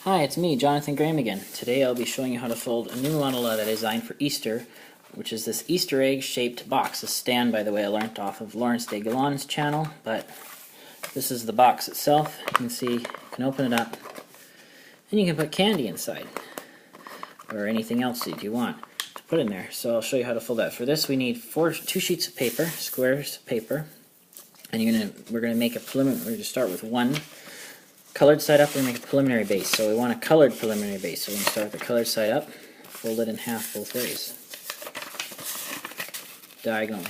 Hi, it's me, Jonathan Graham again. Today I'll be showing you how to fold a new model that I designed for Easter, which is this Easter egg shaped box. This stand, by the way, I learned off of Lawrence de Gallon's channel, but this is the box itself. You can see, you can open it up, and you can put candy inside, or anything else that you want to put in there. So I'll show you how to fold that. For this we need two sheets of paper, squares of paper, and we're going to make a preliminary. We're going to start with one colored side up. We're going to make a preliminary base. So we want a colored preliminary base. So we're going to start with the colored side up, fold it in half both ways, diagonally.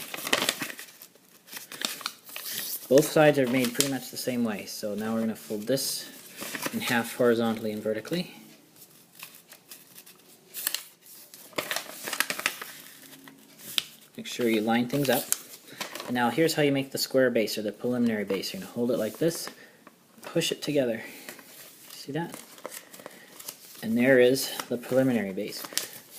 Both sides are made pretty much the same way. So now we're going to fold this in half horizontally and vertically. Make sure you line things up. And now here's how you make the square base, or the preliminary base. You're going to hold it like this, push it together. See that? And there is the preliminary base.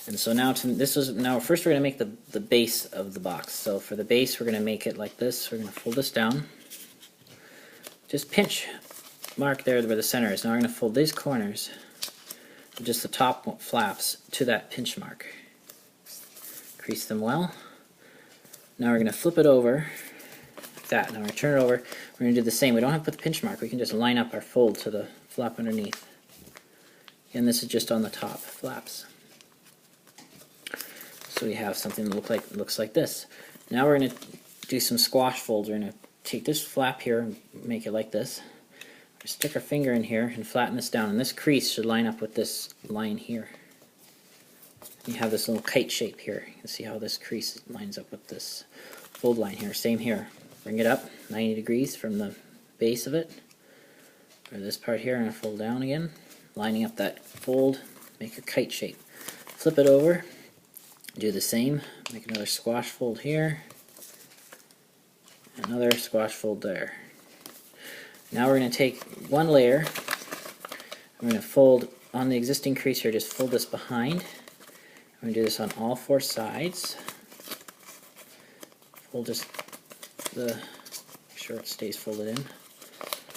And so now first we're going to make the base of the box. So for the base we're going to make it like this. We're going to fold this down. Just pinch, mark there where the center is. Now we're going to fold these corners, just the top flaps, to that pinch mark. Crease them well. Now we're going to flip it over like that. Now we're going to turn it over. We're going to do the same. We don't have to put the pinch mark. We can just line up our fold to the flap underneath. And this is just on the top flaps. So we have something that looks like this. Now we're going to do some squash folds. We're going to take this flap here and make it like this. Stick our finger in here and flatten this down. And this crease should line up with this line here. You have this little kite shape here. You can see how this crease lines up with this fold line here. Same here. Bring it up 90 degrees from the base of it. Or this part here, and fold down again. Lining up that fold, make a kite shape. Flip it over. Do the same. Make another squash fold here. Another squash fold there. Now we're going to take one layer. I'm going to fold on the existing crease here, just fold this behind. I'm going to do this on all four sides. Fold just make sure it stays folded in.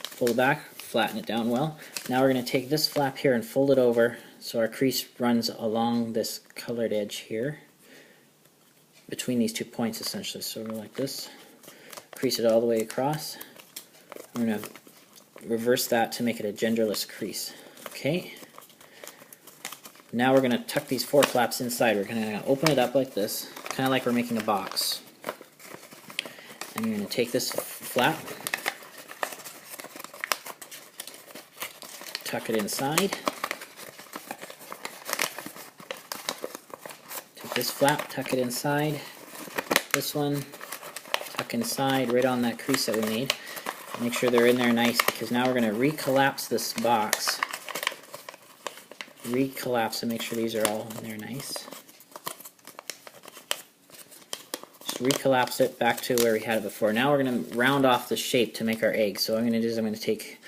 Fold it back, flatten it down well. Now we're going to take this flap here and fold it over so our crease runs along this colored edge here, between these 2 points essentially. So we're like this. Crease it all the way across. We're going to reverse that to make it a genderless crease. Okay. Now we're going to tuck these four flaps inside. We're going to open it up like this, kind of like we're making a box. And you're going to take this flap, tuck it inside. Take this flap, tuck it inside. This one, tuck inside right on that crease that we made. Make sure they're in there nice, because now we're going to recollapse this box. Recollapse and make sure these are all in there nice. Just recollapse it back to where we had it before. Now we're going to round off the shape to make our egg. So what I'm going to do is I'm going to take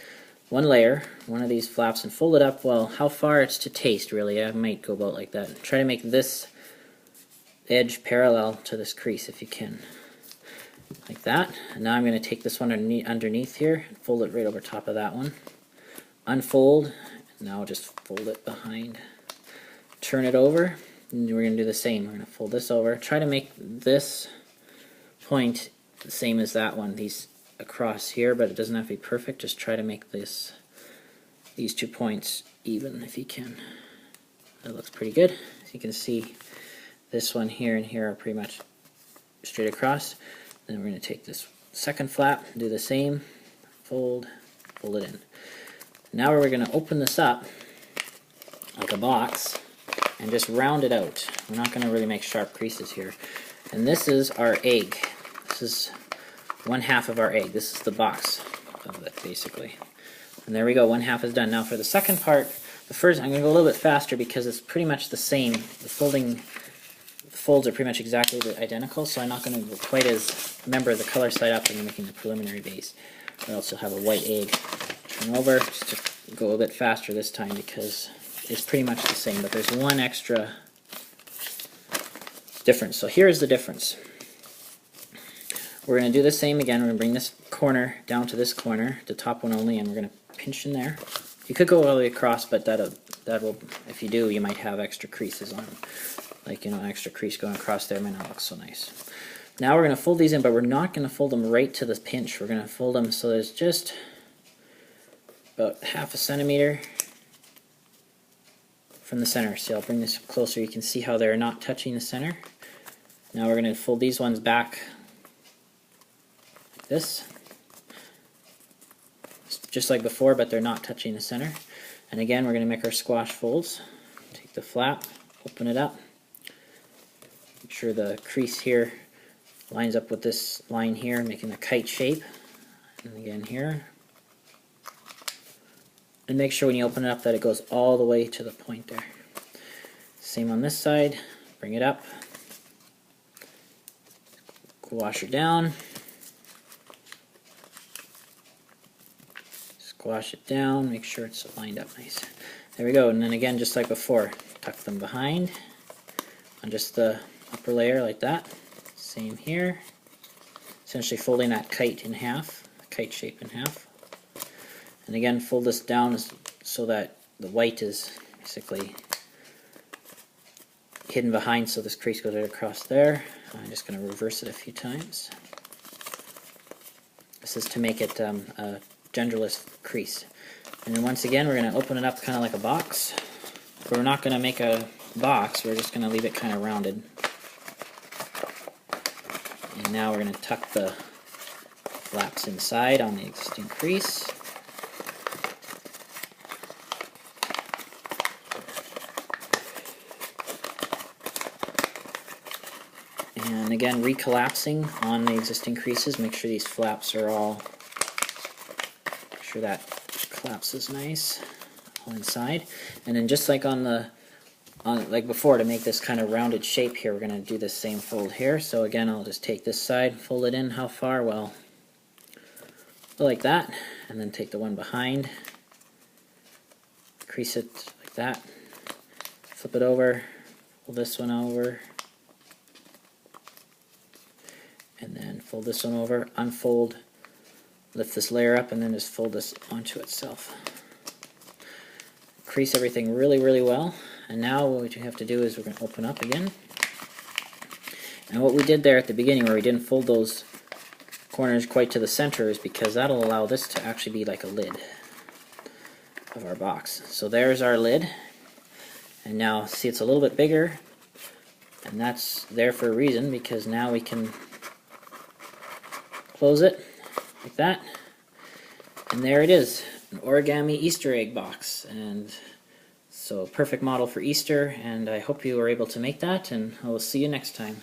one layer, one of these flaps, and fold it up, well, how far it's to taste really. I might go about like that. Try to make this edge parallel to this crease if you can. Like that. And now I'm going to take this one underneath here and fold it right over top of that one. Unfold. Now just fold it behind. Turn it over. And we're going to do the same. We're going to fold this over. Try to make this point the same as that one. These across here, but it doesn't have to be perfect. Just try to make these 2 points even if you can. That looks pretty good. As you can see, this one here and here are pretty much straight across. Then we're going to take this second flap, do the same, fold it in. Now we're going to open this up like a box and just round it out. We're not going to really make sharp creases here. And this is our egg. This is one half of our egg. This is the box of it, basically. And there we go, one half is done. Now for the second part, I'm going to go a little bit faster because it's pretty much the same. The folds are pretty much exactly identical, so I'm not going to go quite as, remember the color side up when you're making the preliminary base, or else you'll have a white egg. Turn over, just to go a bit faster this time because it's pretty much the same, but there's one extra difference. So here's the difference. We're going to do the same again. We're going to bring this corner down to this corner, the top one only, and we're going to pinch in there. You could go all the way across, but that will, if you do, you might have extra creases on them. Like, you know, an extra crease going across there might not look so nice. Now we're going to fold these in, but we're not going to fold them right to the pinch. We're going to fold them so there's just about 1/2 centimeter from the center. So I'll bring this closer. You can see how they're not touching the center. Now we're going to fold these ones back like this. Just like before, but they're not touching the center. And again, we're going to make our squash folds. Take the flap, open it up. Make sure the crease here lines up with this line here, making a kite shape. And again here. And make sure when you open it up that it goes all the way to the point there. Same on this side. Bring it up. Squash it down. Squash it down, make sure it's lined up nice. There we go, and then again, just like before, tuck them behind on just the upper layer like that. Same here. Essentially folding that kite in half, kite shape in half. And again, fold this down so that the white is basically hidden behind, so this crease goes right across there. I'm just going to reverse it a few times. This is to make it a genderless crease. And then once again, we're going to open it up kind of like a box. But we're not going to make a box, we're just going to leave it kind of rounded. And now we're going to tuck the flaps inside on the existing crease. And again, recollapsing on the existing creases, make sure these flaps are all, make sure that collapses nice all inside. And then just like like before, to make this kind of rounded shape here, we're going to do the same fold here. So again, I'll just take this side, fold it in how far? Well, like that, and then take the one behind, crease it like that, flip it over, fold this one over, and then fold this one over, unfold, lift this layer up, and then just fold this onto itself. Crease everything really, really well. And now what you have to do is we're going to open up again. And what we did there at the beginning where we didn't fold those corners quite to the center is because that'll allow this to actually be like a lid of our box. So there's our lid. And now see, it's a little bit bigger, and that's there for a reason, because now we can close it like that, and there it is, an origami Easter egg box. And so perfect model for Easter, and I hope you were able to make that, and I will see you next time.